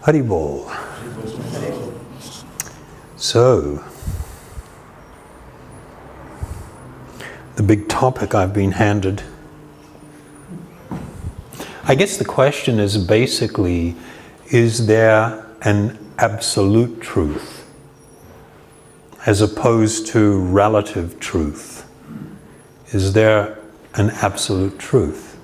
Haribol. So, the big topic I've been handed. I guess the question is basically, is there an absolute truth as opposed to relative truth? Is there an absolute truth?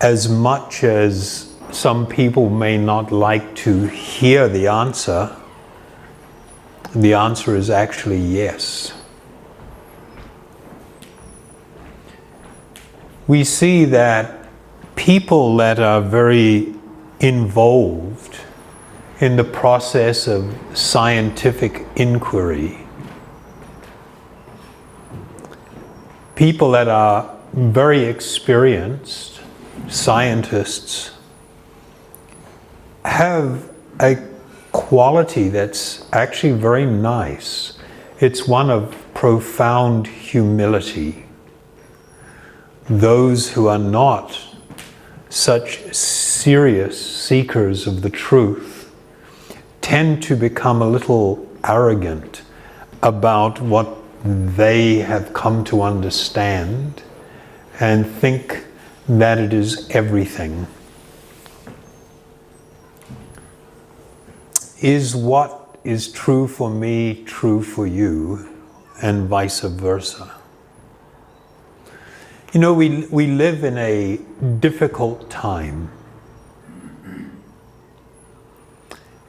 As much as some people may not like to hear the answer is actually yes. We see that people that are very involved in the process of scientific inquiry, people that are very experienced scientists, have a quality that's actually very nice. It's one of profound humility. Those who are not such serious seekers of the truth tend to become a little arrogant about what they have come to understand and think that it is everything. Is what is true for me true for you, and vice versa? You know, we live in a difficult time.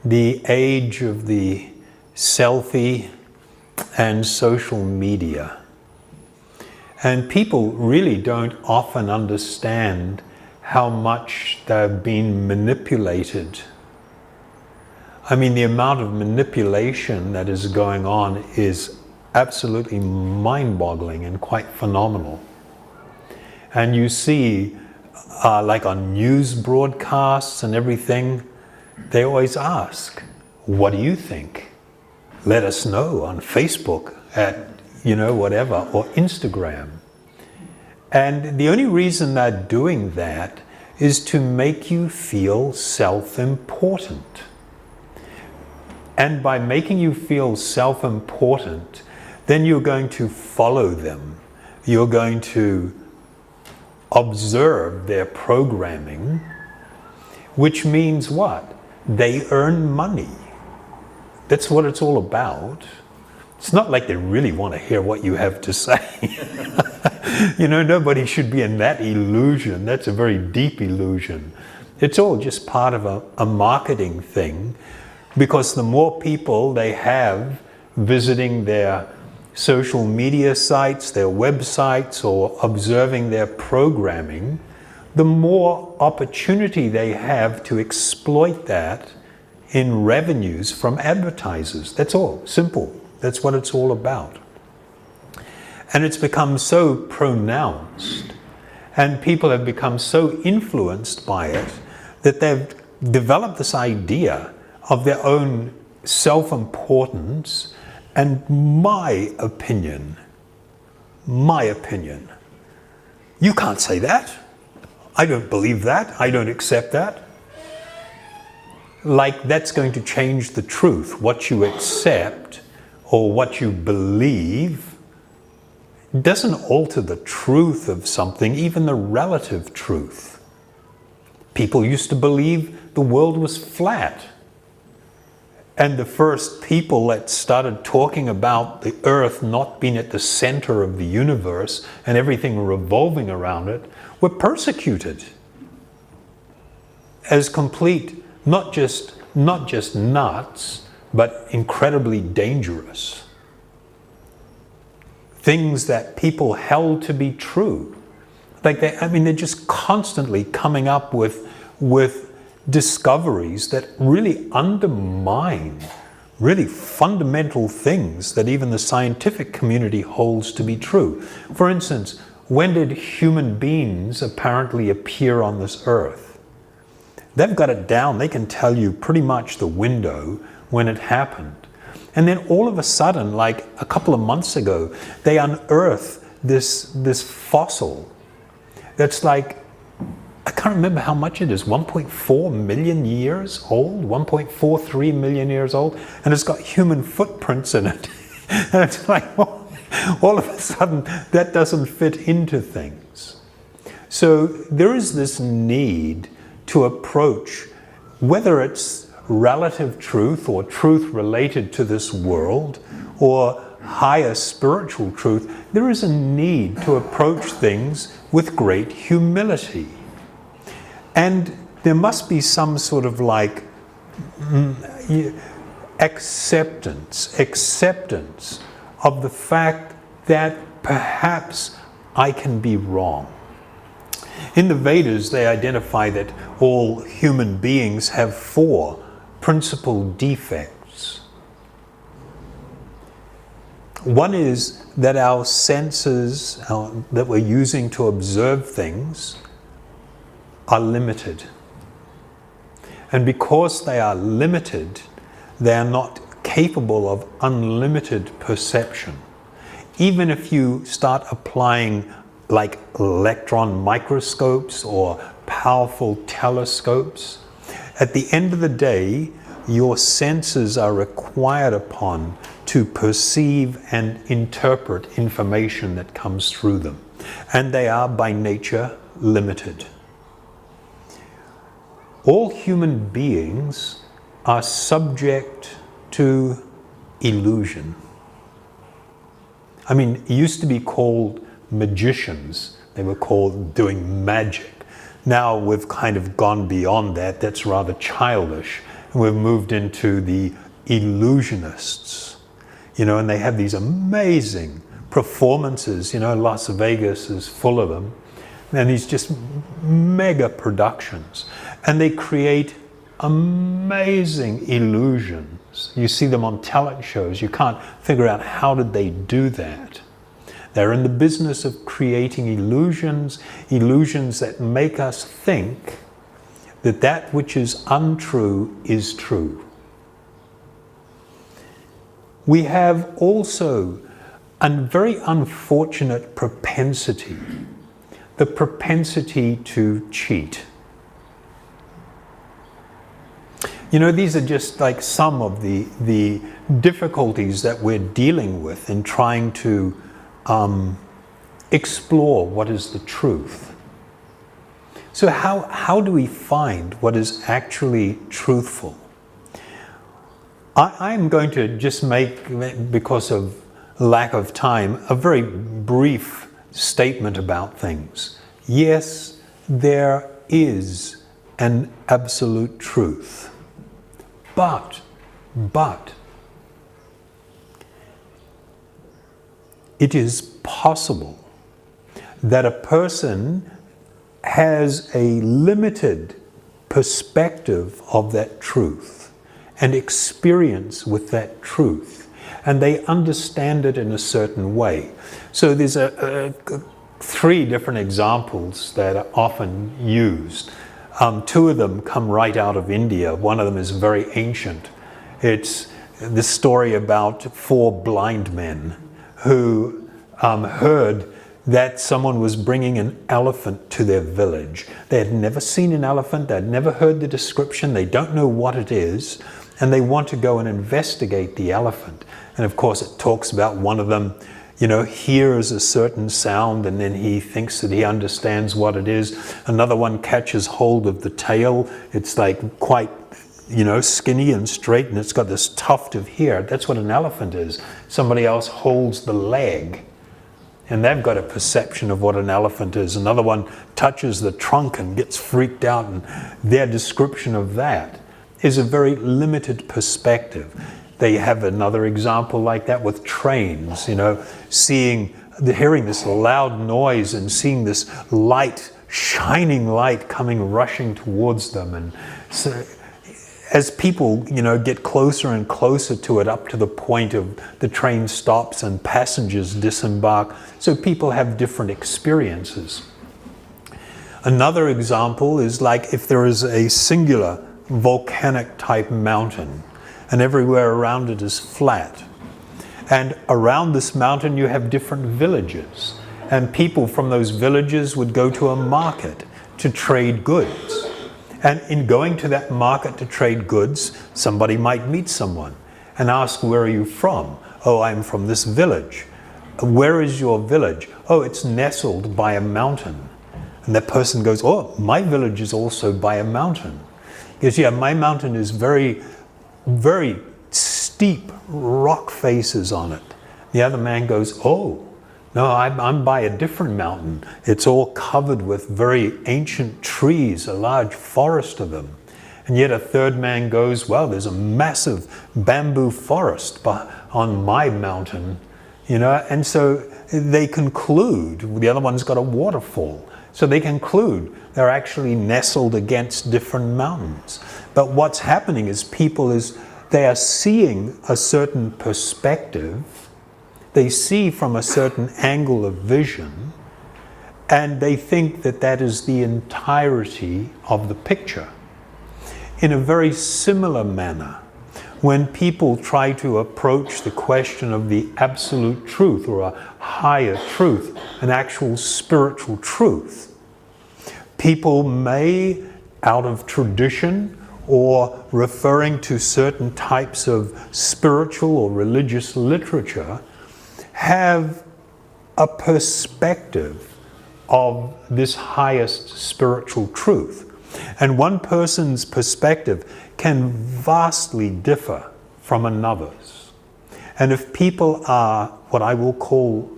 The age of the selfie and social media. And people really don't often understand how much they've been manipulated. I mean, the amount of manipulation that is going on is absolutely mind-boggling and quite phenomenal. And you see, like on news broadcasts and everything, they always ask, what do you think? Let us know on Facebook at, whatever, or Instagram. And the only reason they're doing that is to make you feel self-important. And by making you feel self-important, then you're going to follow them. You're going to observe their programming, which means what? They earn money. That's what it's all about. It's not like they really want to hear what you have to say. Nobody should be in that illusion. That's a very deep illusion. It's all just part of a marketing thing, because the more people they have visiting their social media sites, their websites, or observing their programming, the more opportunity they have to exploit that in revenues from advertisers. That's all. Simple. That's what it's all about. And it's become so pronounced, and people have become so influenced by it, that they've developed this idea of their own self-importance. And my opinion, you can't say that. I don't believe that. I don't accept that. Like that's going to change the truth. What you accept or what you believe doesn't alter the truth of something, even the relative truth. People used to believe the world was flat. And the first people that started talking about the earth not being at the center of the universe and everything revolving around it were persecuted as complete, not just nuts, but incredibly dangerous. Things that people held to be true. They're just constantly coming up with discoveries that really undermine really fundamental things that even the scientific community holds to be true. For instance, when did human beings apparently appear on this earth? They've got it down. They can tell you pretty much the window when it happened. And then all of a sudden, like a couple of months ago, they unearth this fossil that's like I can't remember how much it is, 1.4 million years old, 1.43 million years old, and it's got human footprints in it. And it's like, all of a sudden, that doesn't fit into things. So there is this need to approach, whether it's relative truth or truth related to this world or higher spiritual truth, there is a need to approach things with great humility. And there must be some sort of like acceptance of the fact that perhaps I can be wrong. In the Vedas, they identify that all human beings have 4 principal defects. One is that our senses that we're using to observe things are limited. And because they are limited, they are not capable of unlimited perception. Even if you start applying like electron microscopes or powerful telescopes, at the end of the day, your senses are required upon to perceive and interpret information that comes through them. And they are by nature limited. All human beings are subject to illusion. I mean, it used to be called magicians. They were called doing magic. Now we've kind of gone beyond that. That's rather childish. And we've moved into the illusionists. And they have these amazing performances. Las Vegas is full of them. And these just mega productions. And they create amazing illusions. You see them on talent shows. You can't figure out how did they do that. They're in the business of creating illusions that make us think that that which is untrue is true. We have also a very unfortunate propensity, the propensity to cheat. These are just like some of the difficulties that we're dealing with in trying to explore what is the truth. So how do we find what is actually truthful? I'm going to just make, because of lack of time, a very brief statement about things. Yes, there is an absolute truth. But it is possible that a person has a limited perspective of that truth and experience with that truth, and they understand it in a certain way. So there's 3 different examples that are often used. 2 of them come right out of India. One of them is very ancient. It's the story about 4 blind men who heard that someone was bringing an elephant to their village. They had never seen an elephant, they'd never heard the description, they don't know what it is, and they want to go and investigate the elephant. And of course it talks about one of them, hears a certain sound and then he thinks that he understands what it is. Another one catches hold of the tail. It's like quite, skinny and straight, and it's got this tuft of hair. That's what an elephant is. Somebody else holds the leg, and they've got a perception of what an elephant is. Another one touches the trunk and gets freaked out, and their description of that is a very limited perspective. They have another example like that with trains, hearing this loud noise and seeing this light, shining light coming rushing towards them. And so as people, get closer and closer to it, up to the point of the train stops and passengers disembark, so people have different experiences. Another example is like if there is a singular volcanic type mountain, and everywhere around it is flat. And around this mountain you have different villages. And people from those villages would go to a market to trade goods. And in going to that market to trade goods, somebody might meet someone and ask, where are you from? Oh, I'm from this village. Where is your village? Oh, it's nestled by a mountain. And that person goes, oh, my village is also by a mountain. He goes, yeah, my mountain is very, very steep rock faces on it. The other man goes, oh, no, I'm by a different mountain. It's all covered with very ancient trees, a large forest of them. And yet a third man goes, well, there's a massive bamboo forest on my mountain, you know. And so they conclude, the other one's got a waterfall. So they conclude they're actually nestled against different mountains. But what's happening is they are seeing a certain perspective. They see from a certain angle of vision, and they think that that is the entirety of the picture. In a very similar manner, when people try to approach the question of the absolute truth or a higher truth, an actual spiritual truth, people may, out of tradition or referring to certain types of spiritual or religious literature, have a perspective of this highest spiritual truth. And one person's perspective can vastly differ from another's. And if people are what I will call,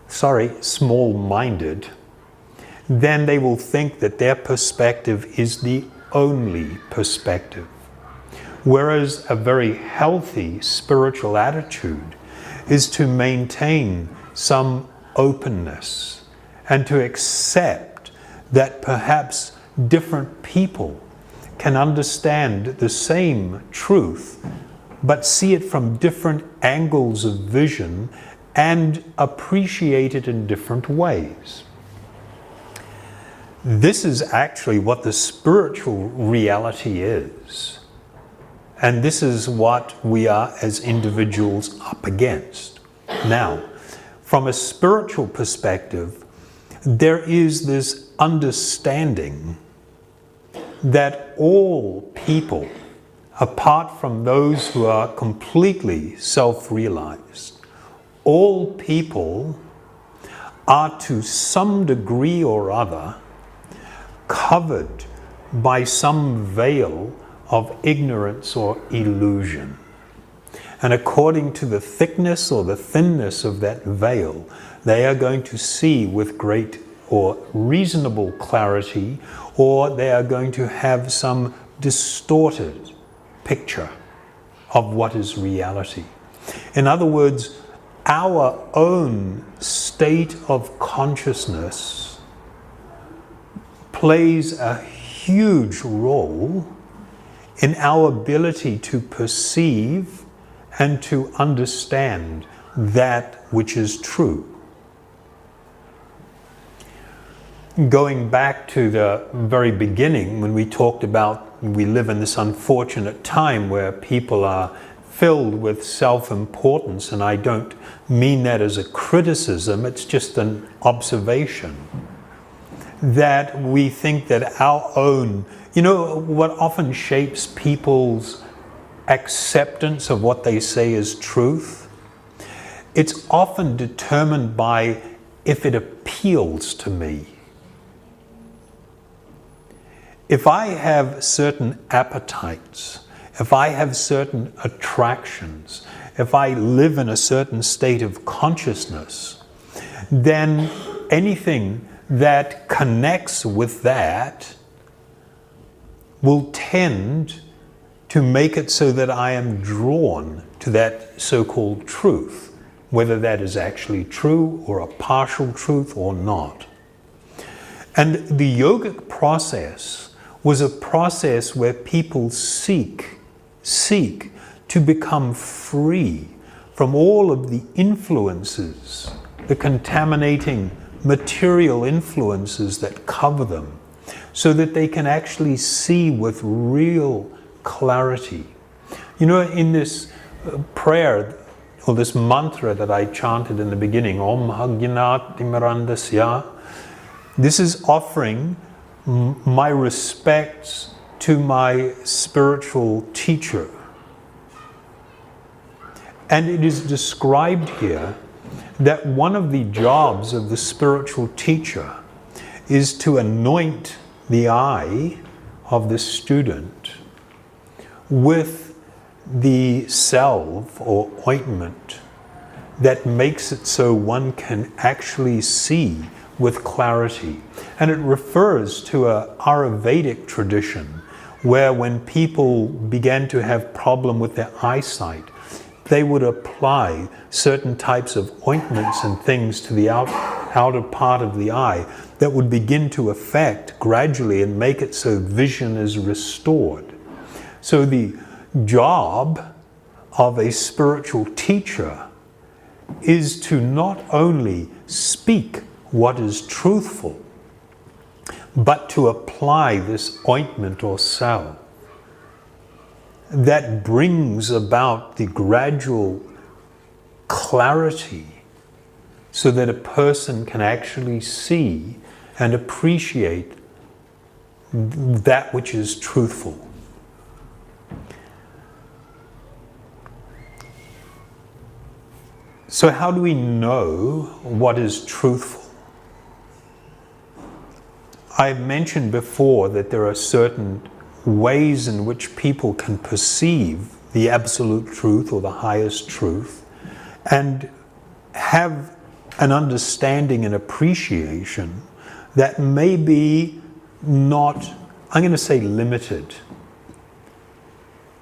small-minded, then they will think that their perspective is the only perspective. Whereas a very healthy spiritual attitude is to maintain some openness and to accept that perhaps different people can understand the same truth but see it from different angles of vision and appreciate it in different ways. This is actually what the spiritual reality is. And this is what we are as individuals up against. Now, from a spiritual perspective, there is this understanding that all people, apart from those who are completely self-realized, all people are to some degree or other covered by some veil of ignorance or illusion. And according to the thickness or the thinness of that veil, they are going to see with great or reasonable clarity, or they are going to have some distorted picture of what is reality. In other words, our own state of consciousness plays a huge role in our ability to perceive and to understand that which is true. Going back to the very beginning, when we talked about we live in this unfortunate time where people are filled with self-importance, and I don't mean that as a criticism, it's just an observation, that we think that our own, what often shapes people's acceptance of what they say is truth? It's often determined by if it appeals to me. If I have certain appetites, if I have certain attractions, if I live in a certain state of consciousness, then anything that connects with that will tend to make it so that I am drawn to that so-called truth, whether that is actually true or a partial truth or not. And the yogic process was a process where people seek to become free from all of the influences, the contaminating material influences that cover them, so that they can actually see with real clarity. In this prayer, or this mantra that I chanted in the beginning, Om Hagyanatimmirandasya, this is offering my respects to my spiritual teacher. And it is described here that one of the jobs of the spiritual teacher is to anoint the eye of the student with the salve or ointment that makes it so one can actually see with clarity. And it refers to a Ayurvedic tradition where when people began to have problem with their eyesight, they would apply certain types of ointments and things to the outer part of the eye that would begin to affect gradually and make it so vision is restored. So the job of a spiritual teacher is to not only speak what is truthful, but to apply this ointment or salve that brings about the gradual clarity so that a person can actually see and appreciate that which is truthful. So how do we know what is truthful? I've mentioned before that there are certain ways in which people can perceive the absolute truth or the highest truth and have an understanding and appreciation that may be not, I'm going to say limited,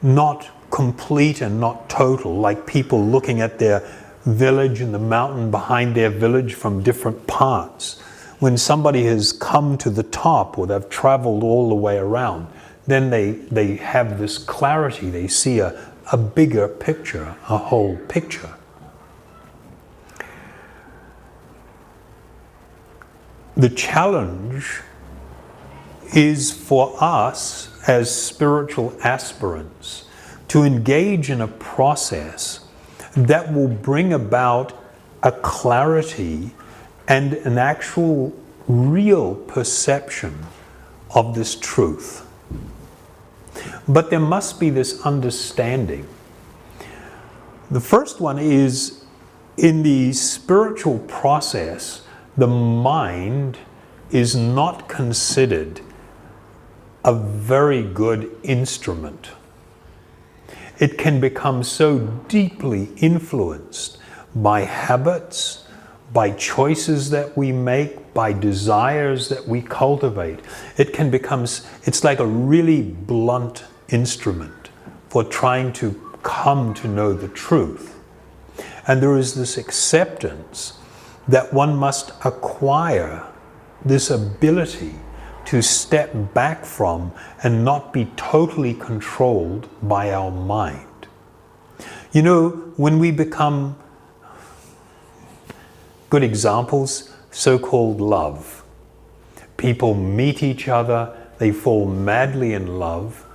not complete and not total, like people looking at their village and the mountain behind their village from different parts. When somebody has come to the top or they've traveled all the way around, then they have this clarity. They see a bigger picture, a whole picture. The challenge is for us as spiritual aspirants to engage in a process that will bring about a clarity and an actual real perception of this truth. But there must be this understanding. The first one is, in the spiritual process, the mind is not considered a very good instrument. It can become so deeply influenced by habits, by choices that we make, by desires that we cultivate. It can become, it's like a really blunt instrument for trying to come to know the truth. And there is this acceptance that one must acquire this ability to step back from and not be totally controlled by our mind. You know, when we become, good examples, so-called love. People meet each other, they fall madly in love,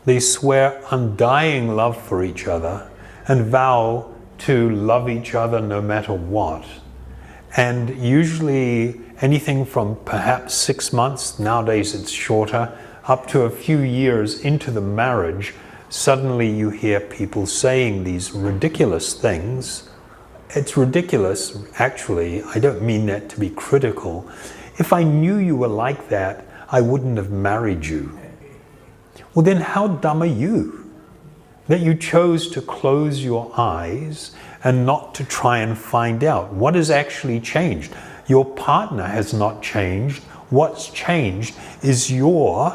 they swear undying love for each other and vow to love each other no matter what. And usually anything from perhaps 6 months, nowadays it's shorter, up to a few years into the marriage, suddenly you hear people saying these ridiculous things. It's ridiculous, actually. I don't mean that to be critical. If I knew you were like that, I wouldn't have married you. Well, then how dumb are you that you chose to close your eyes and not to try and find out what has actually changed? Your partner has not changed. What's changed is the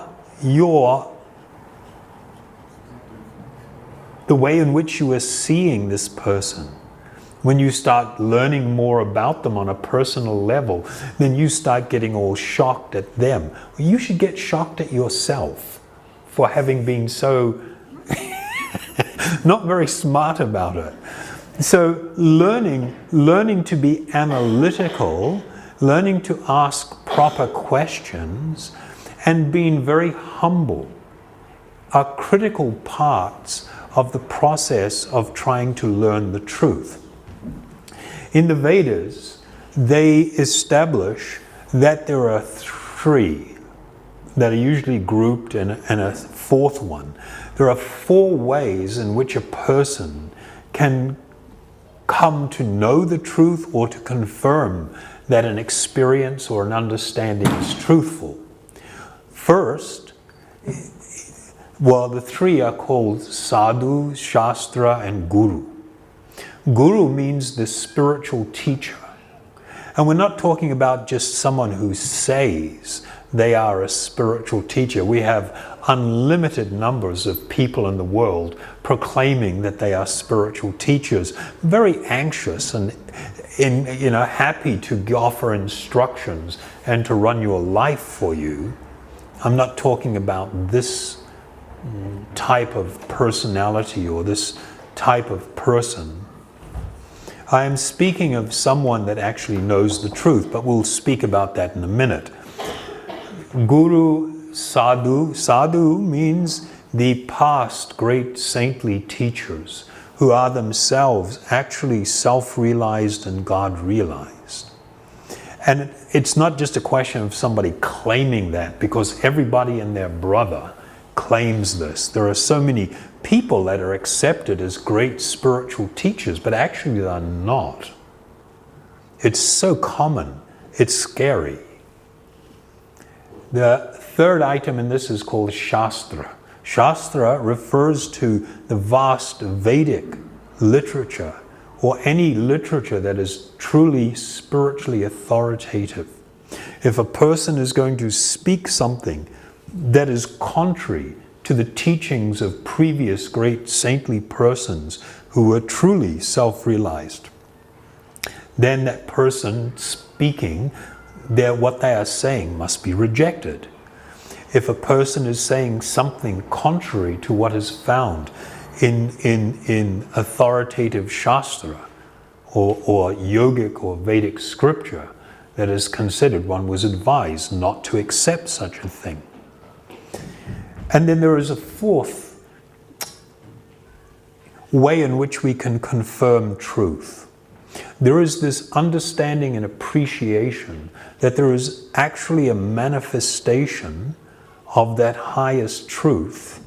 way in which you are seeing this person. When you start learning more about them on a personal level, then you start getting all shocked at them. Well, you should get shocked at yourself for having been so not very smart about it. So learning to be analytical, learning to ask proper questions, and being very humble are critical parts of the process of trying to learn the truth. In the Vedas, they establish that there are three that are usually grouped in a fourth one. There are 4 ways in which a person can come to know the truth or to confirm that an experience or an understanding is truthful. First, well, the 3 are called sadhu, shastra, and guru. Guru means the spiritual teacher. And we're not talking about just someone who says they are a spiritual teacher. We have unlimited numbers of people in the world proclaiming that they are spiritual teachers, very anxious and happy to offer instructions and to run your life for you. I'm not talking about this type of personality or this type of person. I am speaking of someone that actually knows the truth, but we'll speak about that in a minute. Guru, sadhu. Sadhu means the past great saintly teachers who are themselves actually self-realized and God-realized. And it's not just a question of somebody claiming that, because everybody and their brother claims this. There are so many people that are accepted as great spiritual teachers, but actually they're not. It's so common, it's scary. The third item in this is called Shastra. Shastra refers to the vast Vedic literature, or any literature that is truly spiritually authoritative. If a person is going to speak something that is contrary to the teachings of previous great saintly persons who were truly self-realized, then that person speaking, what they are saying must be rejected. If a person is saying something contrary to what is found in authoritative Shastra or yogic or Vedic scripture that is considered, one was advised not to accept such a thing. And then there is a fourth way in which we can confirm truth. There is this understanding and appreciation that there is actually a manifestation of that highest truth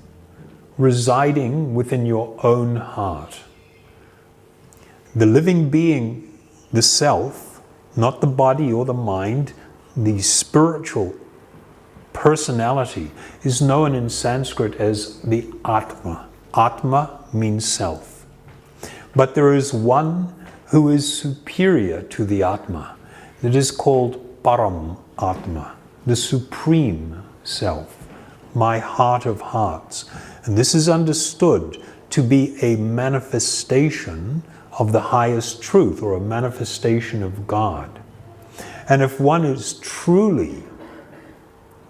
residing within your own heart. The living being, the self, not the body or the mind, the spiritual personality, is known in Sanskrit as the Atma. Atma means self. But there is one who is superior to the Atma. It is called Param Atma, the supreme self, my heart of hearts. And this is understood to be a manifestation of the highest truth, or a manifestation of God. And if one is truly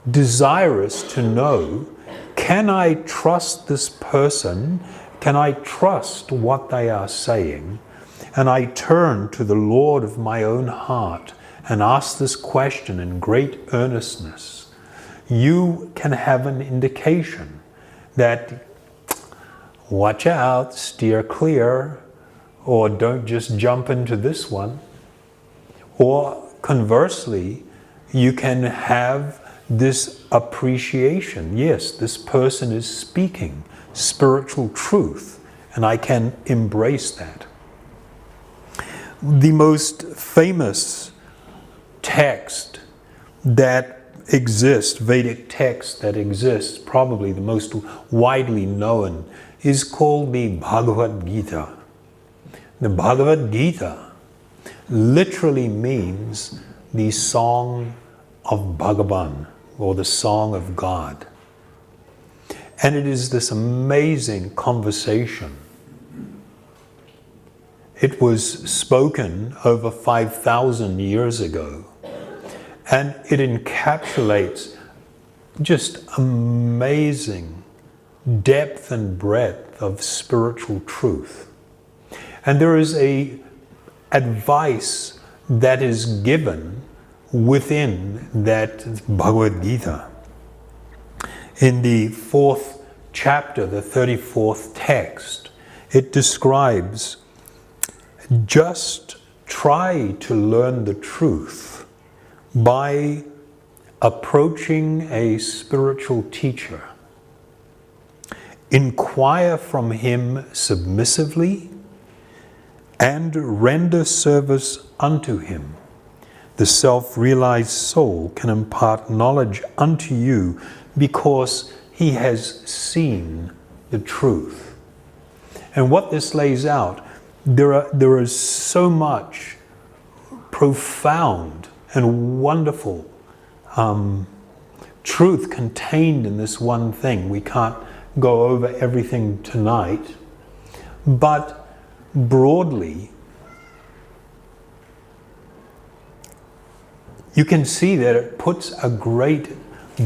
desirous to know, can I trust this person? Can I trust what they are saying? And I turn to the Lord of my own heart and ask this question in great earnestness. You can have an indication that, watch out, steer clear, or don't just jump into this one. Or conversely, you can have this appreciation. Yes, this person is speaking spiritual truth, and I can embrace that. The most famous text that exists, Vedic text that exists, probably the most widely known, is called the Bhagavad Gita. The Bhagavad Gita literally means the song of Bhagavan, or the song of God. And it is this amazing conversation. It was spoken over 5,000 years ago, and it encapsulates just amazing depth and breadth of spiritual truth. And there is a advice that is given within that Bhagavad Gita. In the 4th chapter, the 34th text, it describes, just try to learn the truth by approaching a spiritual teacher, inquire from him submissively and render service unto him, the self-realized soul can impart knowledge unto you because he has seen the truth. And what this lays out, there is so much profound and wonderful truth contained in this one thing. We can't go over everything tonight, but broadly, you can see that it puts a great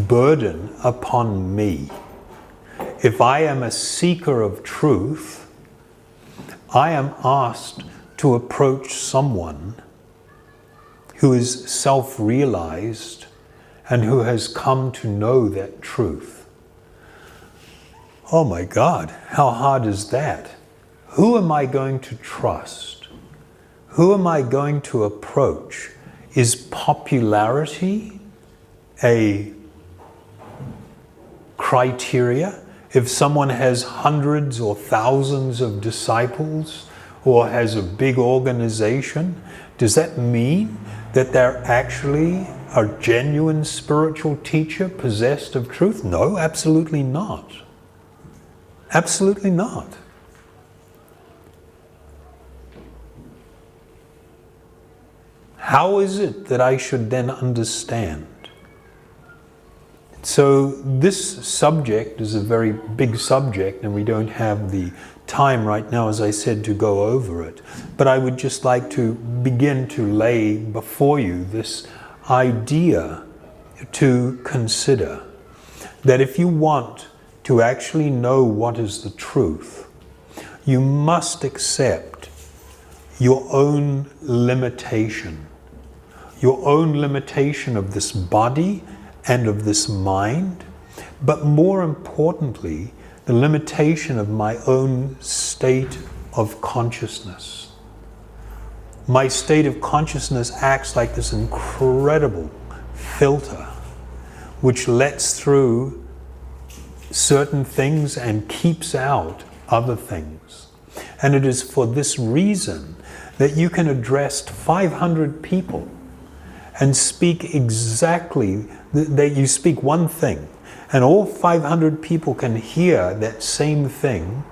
burden upon me. If I am a seeker of truth, I am asked to approach someone who is self-realized and who has come to know that truth. Oh my God, how hard is that? Who am I going to trust? Who am I going to approach? Is popularity a criteria? If someone has hundreds or thousands of disciples or has a big organization, does that mean that they're actually a genuine spiritual teacher possessed of truth? No, absolutely not. Absolutely not. How is it that I should then understand? So this subject is a very big subject, and we don't have the time right now, as I said, to go over it. But I would just like to begin to lay before you this idea to consider, that if you want to actually know what is the truth, you must accept your own limitation. Your own limitation of this body and of this mind, but more importantly, the limitation of my own state of consciousness. My state of consciousness acts like this incredible filter which lets through certain things and keeps out other things. And it is for this reason that you can address 500 people and speak exactly, that you speak one thing, and all 500 people can hear that same thing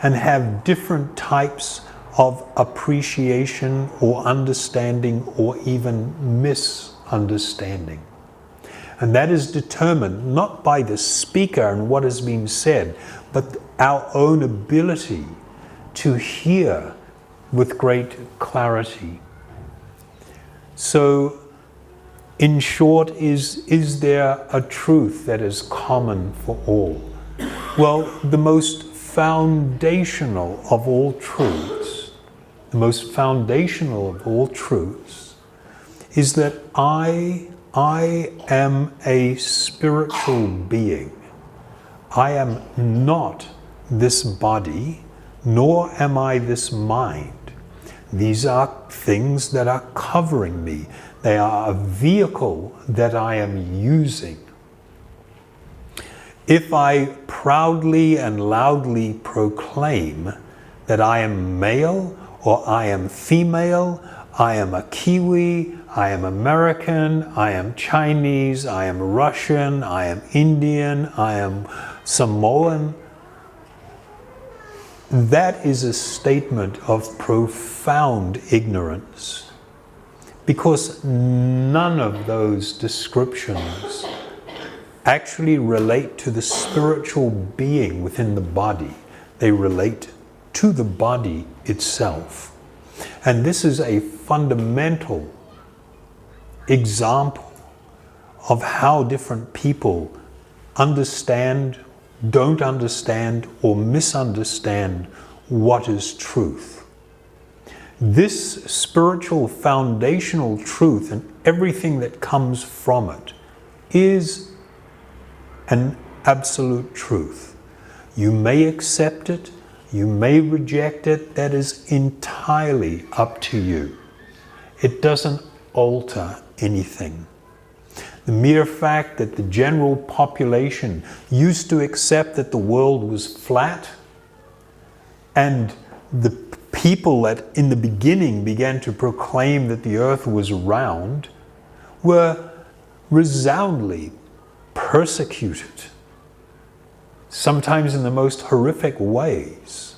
and have different types of appreciation or understanding or even misunderstanding. And that is determined not by the speaker and what has been said, but our own ability to hear with great clarity. So, in short, is there a truth that is common for all? Well, the most foundational of all truths, is that I am a spiritual being. I am not this body, nor am I this mind. These are things that are covering me. They are a vehicle that I am using. If I proudly and loudly proclaim that I am male or I am female, I am a Kiwi, I am American, I am Chinese, I am Russian, I am Indian, I am Samoan, that is a statement of profound ignorance, because none of those descriptions actually relate to the spiritual being within the body. They relate to the body itself. And this is a fundamental example of how different people understand, don't understand, or misunderstand what is truth. This spiritual foundational truth and everything that comes from it is an absolute truth. You may accept it, you may reject it, that is entirely up to you. It doesn't alter anything. The mere fact that the general population used to accept that the world was flat, and the people that in the beginning began to proclaim that the earth was round were resoundingly persecuted, sometimes in the most horrific ways,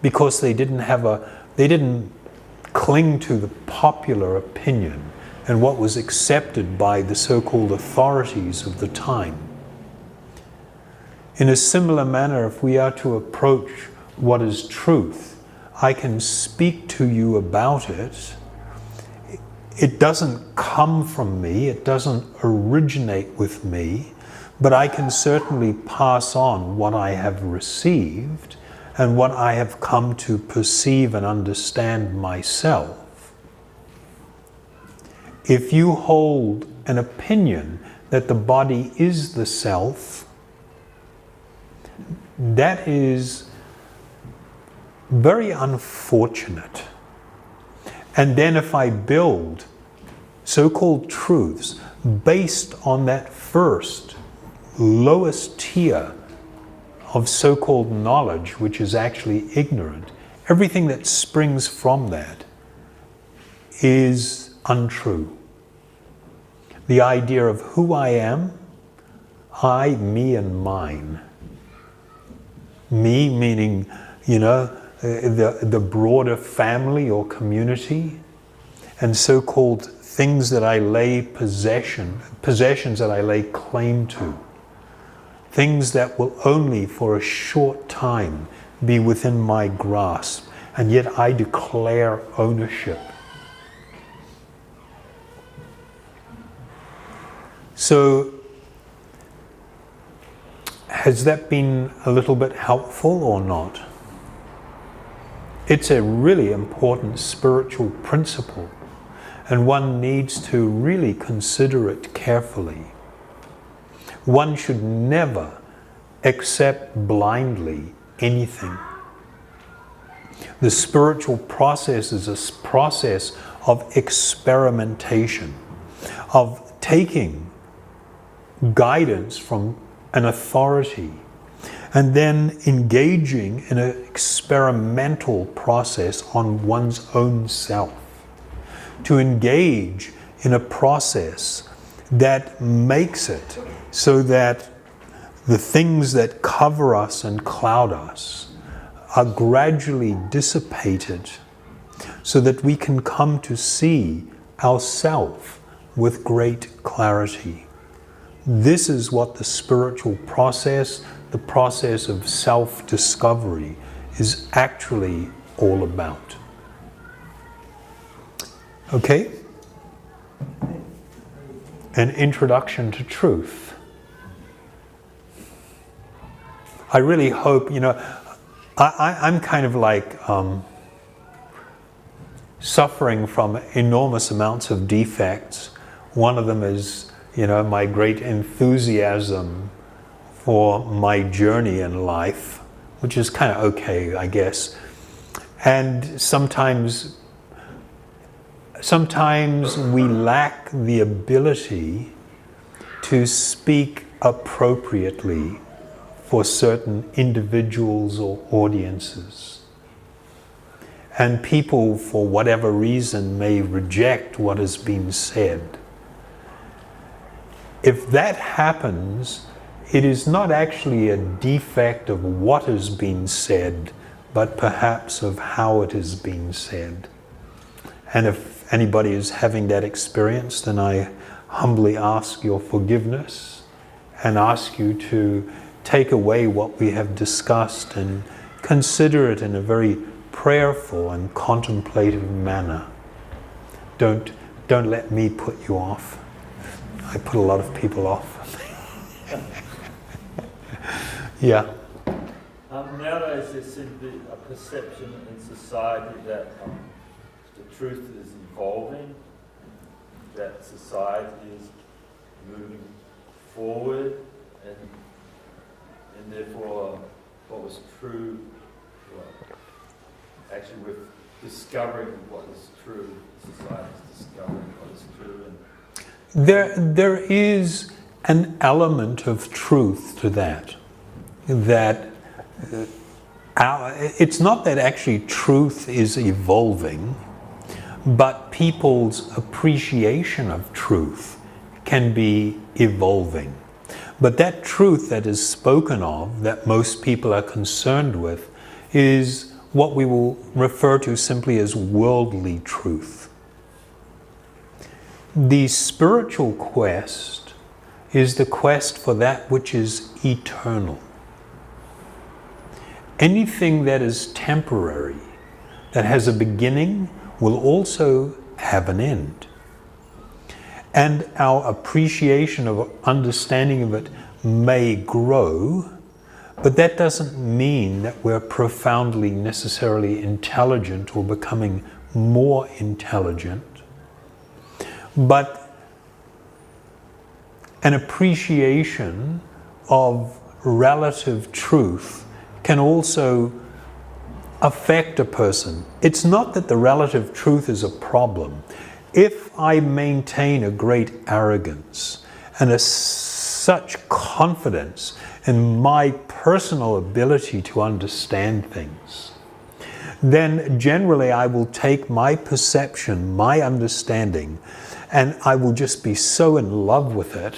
because they didn't cling to the popular opinion and what was accepted by the so-called authorities of the time. In a similar manner, if we are to approach what is truth, I can speak to you about it. It doesn't come from me, it doesn't originate with me, but I can certainly pass on what I have received and what I have come to perceive and understand myself. If you hold an opinion that the body is the self, that is very unfortunate. And then if I build so-called truths based on that first, lowest tier of so-called knowledge, which is actually ignorant, everything that springs from that is untrue. The idea of who I am, I, me, and mine. Me meaning, the broader family or community, and so-called things that I lay possessions that I lay claim to. Things that will only for a short time be within my grasp, and yet I declare ownership. So, has that been a little bit helpful or not? It's a really important spiritual principle, and one needs to really consider it carefully. One should never accept blindly anything. The spiritual process is a process of experimentation, of taking guidance from an authority and then engaging in an experimental process on one's own self. To engage in a process that makes it so that the things that cover us and cloud us are gradually dissipated so that we can come to see ourself with great clarity. This is what the spiritual process, the process of self-discovery, is actually all about. Okay? An introduction to truth. I really hope, I'm kind of like suffering from enormous amounts of defects. One of them is my great enthusiasm for my journey in life, which is kind of okay, I guess. And sometimes we lack the ability to speak appropriately for certain individuals or audiences. And people, for whatever reason, may reject what has been said. If that happens, it is not actually a defect of what has been said, but perhaps of how it has been said. And if anybody is having that experience, then I humbly ask your forgiveness and ask you to take away what we have discussed and consider it in a very prayerful and contemplative manner. Don't let me put you off. I put a lot of people off. Yeah. Nowadays there seems to be a perception in society that the truth is evolving, that society is moving forward, and therefore what was true, actually we're discovering what is true, society is discovering what is true, and There is an element of truth to that. It's not that actually truth is evolving, but people's appreciation of truth can be evolving. But that truth that is spoken of, that most people are concerned with, is what we will refer to simply as worldly truth. The spiritual quest is the quest for that which is eternal. Anything that is temporary, that has a beginning, will also have an end. And our appreciation of understanding of it may grow, but that doesn't mean that we're profoundly necessarily intelligent or becoming more intelligent. But an appreciation of relative truth can also affect a person. It's not that the relative truth is a problem. If I maintain a great arrogance and such confidence in my personal ability to understand things, then generally I will take my perception, my understanding, and I will just be so in love with it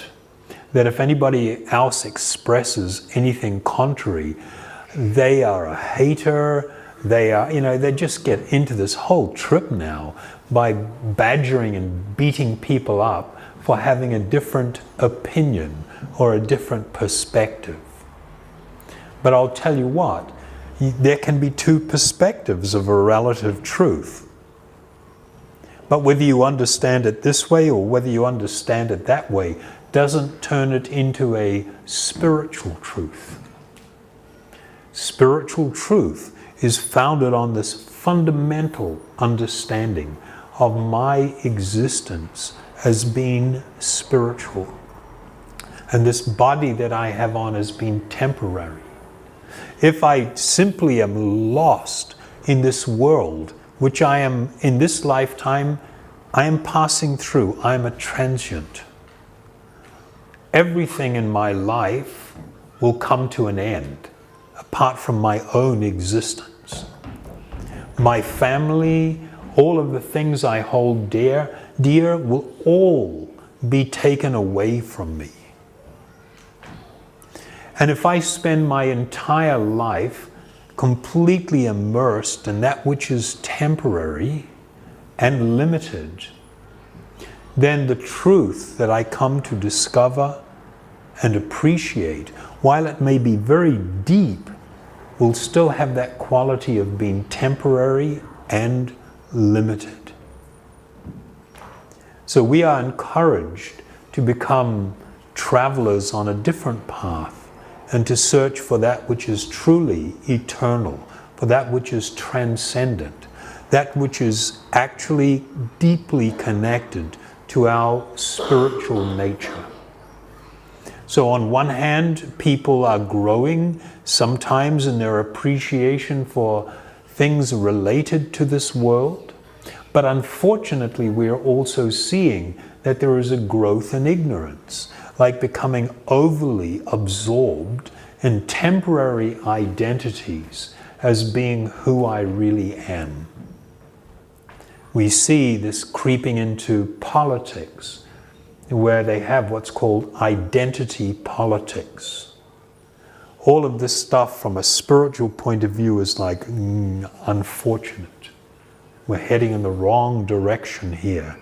that if anybody else expresses anything contrary, they are a hater. They just get into this whole trip now by badgering and beating people up for having a different opinion or a different perspective. But I'll tell you what, there can be two perspectives of a relative truth. But whether you understand it this way or whether you understand it that way doesn't turn it into a spiritual truth. Spiritual truth is founded on this fundamental understanding of my existence as being spiritual. And this body that I have on as being temporary. If I simply am lost in this world, which I am in this lifetime, I am passing through, I am a transient. Everything in my life will come to an end, apart from my own existence. My family, all of the things I hold dear will all be taken away from me. And if I spend my entire life completely immersed in that which is temporary and limited, then the truth that I come to discover and appreciate, while it may be very deep, will still have that quality of being temporary and limited. So we are encouraged to become travelers on a different path and to search for that which is truly eternal, for that which is transcendent, that which is actually deeply connected to our spiritual nature. So on one hand, people are growing sometimes in their appreciation for things related to this world, but unfortunately we are also seeing that there is a growth in ignorance, like becoming overly absorbed in temporary identities as being who I really am. We see this creeping into politics, where they have what's called identity politics. All of this stuff from a spiritual point of view is like unfortunate. We're heading in the wrong direction here.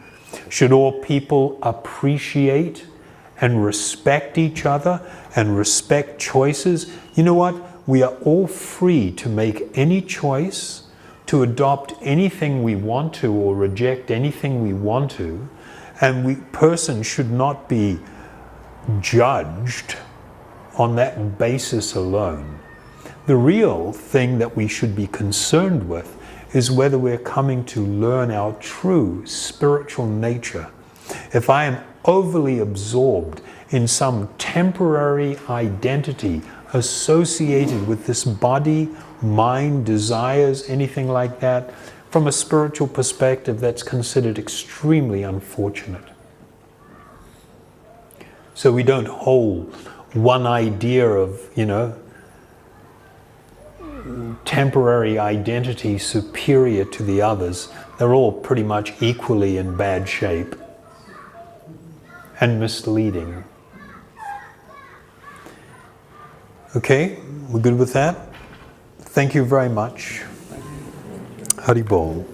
Should all people appreciate and respect each other and respect choices? You know what? We are all free to make any choice, to adopt anything we want to or reject anything we want to, and person should not be judged on that basis alone. The real thing that we should be concerned with is whether we're coming to learn our true spiritual nature. If I am overly absorbed in some temporary identity associated with this body, mind, desires, anything like that, from a spiritual perspective, that's considered extremely unfortunate. So we don't hold one idea of, temporary identity superior to the others. They're all pretty much equally in bad shape and misleading. Okay, we're good with that? Thank you very much. Hari Bol.